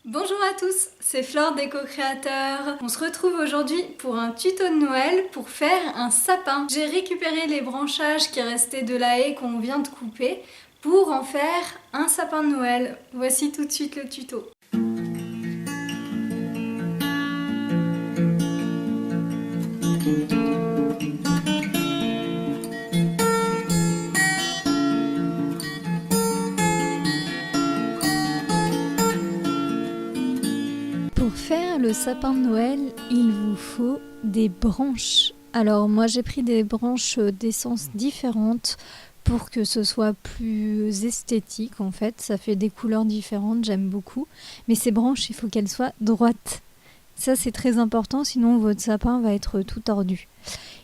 Bonjour à tous, c'est Flore Déco Créateur. On se retrouve aujourd'hui pour un tuto de Noël pour faire un sapin. J'ai récupéré les branchages qui restaient de la haie qu'on vient de couper pour en faire un sapin de Noël. Voici tout de suite le tuto. Pour faire le sapin de Noël, il vous faut des branches. Alors moi j'ai pris des branches d'essence différentes pour que ce soit plus esthétique en fait. Ça fait des couleurs différentes, j'aime beaucoup. Mais ces branches, il faut qu'elles soient droites. Ça c'est très important, sinon votre sapin va être tout tordu.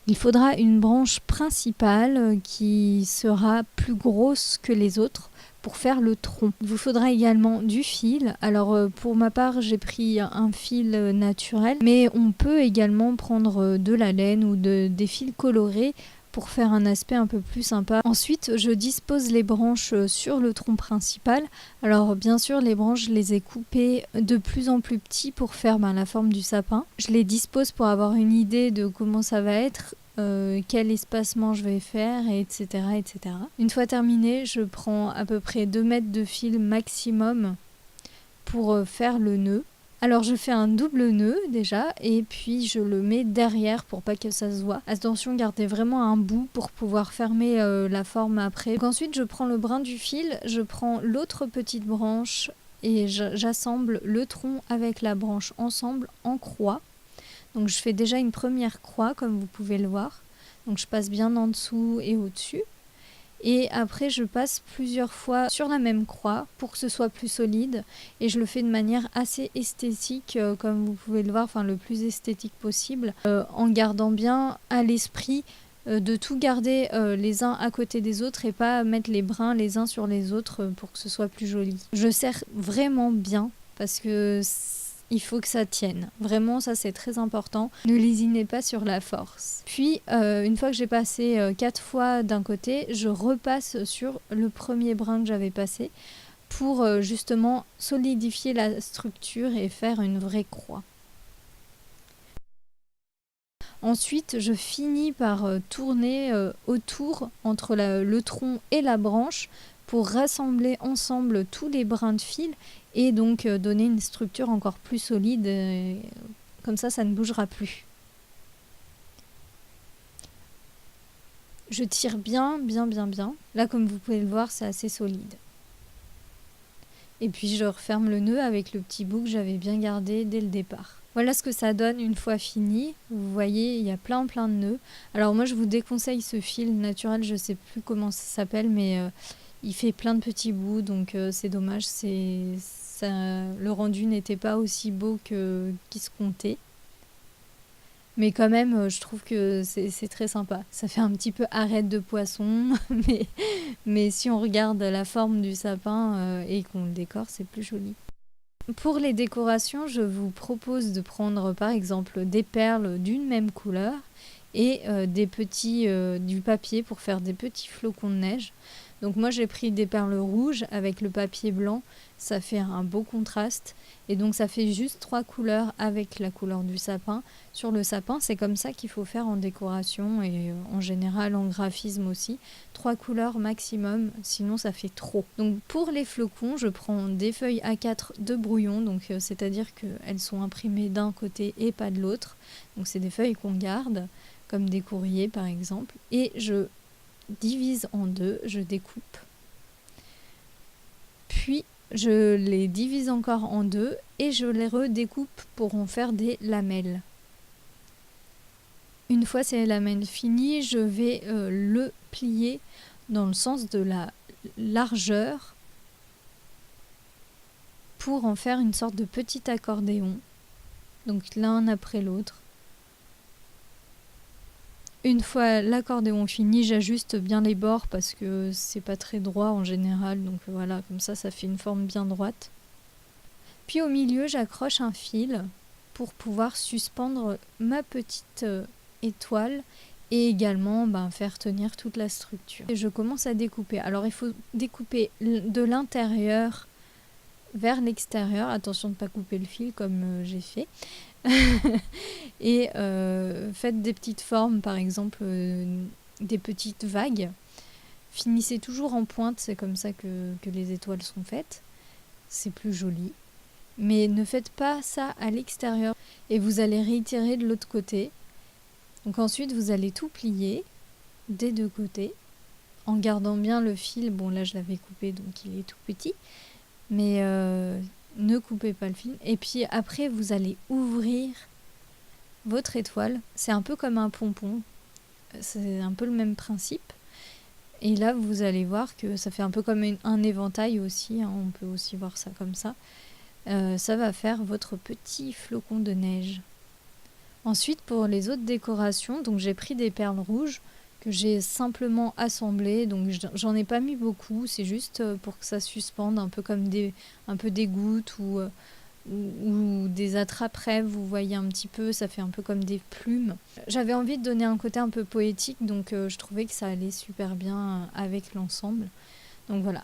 Il faudra une branche principale qui sera plus grosse que les autres pour faire le tronc. Il vous faudra également du fil. Alors pour ma part j'ai pris un fil naturel, mais on peut également prendre de la laine ou des fils colorés pour faire un aspect un peu plus sympa. Ensuite je dispose les branches sur le tronc principal. Alors bien sûr les branches je les ai coupées de plus en plus petits pour faire la forme du sapin. Je les dispose pour avoir une idée de comment ça va être. Quel espacement je vais faire, etc., etc. Une fois terminé, je prends à peu près 2 mètres de fil maximum pour faire le nœud. Alors je fais un double nœud déjà et puis je le mets derrière pour pas que ça se voit. Attention, gardez vraiment un bout pour pouvoir fermer la forme après. Donc ensuite je prends le brin du fil, je prends l'autre petite branche et j'assemble le tronc avec la branche ensemble en croix. Donc je fais déjà une première croix comme vous pouvez le voir. Donc je passe bien en dessous et au-dessus. Et après je passe plusieurs fois sur la même croix pour que ce soit plus solide. Et je le fais de manière assez esthétique comme vous pouvez le voir, enfin le plus esthétique possible. En gardant bien à l'esprit de tout garder les uns à côté des autres et pas mettre les brins les uns sur les autres pour que ce soit plus joli. Je serre vraiment bien parce que il faut que ça tienne. Vraiment, ça c'est très important. Ne lésinez pas sur la force. Puis, une fois que j'ai passé 4 fois d'un côté, je repasse sur le premier brin que j'avais passé pour justement solidifier la structure et faire une vraie croix. Ensuite, je finis par tourner autour entre le tronc et la branche pour rassembler ensemble tous les brins de fil et donc donner une structure encore plus solide. Comme ça ne bougera plus. Je tire bien. Là, comme vous pouvez le voir, c'est assez solide. Et puis, je referme le nœud avec le petit bout que j'avais bien gardé dès le départ. Voilà ce que ça donne une fois fini. Vous voyez, il y a plein de nœuds. Alors moi, je vous déconseille ce fil naturel. Je sais plus comment ça s'appelle, mais il fait plein de petits bouts, donc c'est dommage. Le rendu n'était pas aussi beau qu'il se comptait. Mais quand même, je trouve que c'est très sympa. Ça fait un petit peu arête de poisson, mais si on regarde la forme du sapin et qu'on le décore, c'est plus joli. Pour les décorations, je vous propose de prendre par exemple des perles d'une même couleur et du papier pour faire des petits flocons de neige. Donc moi j'ai pris des perles rouges avec le papier blanc, ça fait un beau contraste et donc ça fait juste 3 couleurs avec la couleur du sapin. Sur le sapin, c'est comme ça qu'il faut faire en décoration et en général en graphisme aussi. 3 couleurs maximum, sinon ça fait trop. Donc pour les flocons, je prends des feuilles A4 de brouillon, donc c'est-à-dire qu'elles sont imprimées d'un côté et pas de l'autre. Donc c'est des feuilles qu'on garde, comme des courriers par exemple, et je divise en deux, je découpe. Puis je les divise encore en deux et je les redécoupe pour en faire des lamelles. Une fois ces lamelles finies, je vais le plier dans le sens de la largeur pour en faire une sorte de petit accordéon. Donc l'un après l'autre. Une fois l'accordéon fini, j'ajuste bien les bords parce que c'est pas très droit en général, donc voilà, comme ça fait une forme bien droite. Puis au milieu, j'accroche un fil pour pouvoir suspendre ma petite étoile et également faire tenir toute la structure. Et je commence à découper. Alors il faut découper de l'intérieur vers l'extérieur. Attention de ne pas couper le fil comme j'ai fait. Et faites des petites formes, par exemple des petites vagues. Finissez toujours en pointe, c'est comme ça que les étoiles sont faites. C'est plus joli. Mais ne faites pas ça à l'extérieur. Et vous allez réitérer de l'autre côté. Donc ensuite, vous allez tout plier des deux côtés. En gardant bien le fil. Bon, là, je l'avais coupé, donc il est tout petit. Mais ne coupez pas le fil. Et puis après, vous allez ouvrir votre étoile. C'est un peu comme un pompon. C'est un peu le même principe. Et là, vous allez voir que ça fait un peu comme un éventail aussi. Hein, on peut aussi voir ça comme ça. Ça va faire votre petit flocon de neige. Ensuite, pour les autres décorations, donc j'ai pris des perles rouges que j'ai simplement assemblées. Donc j'en ai pas mis beaucoup. C'est juste pour que ça suspende, un peu comme des gouttes ou des attrape-rêves, vous voyez un petit peu, ça fait un peu comme des plumes. J'avais envie de donner un côté un peu poétique, donc je trouvais que ça allait super bien avec l'ensemble. Donc voilà.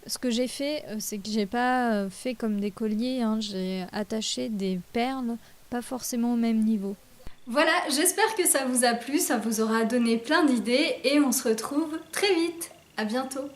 Ce que j'ai fait, c'est que j'ai pas fait comme des colliers, hein, j'ai attaché des perles, pas forcément au même niveau. Voilà, j'espère que ça vous a plu, ça vous aura donné plein d'idées et on se retrouve très vite. À bientôt.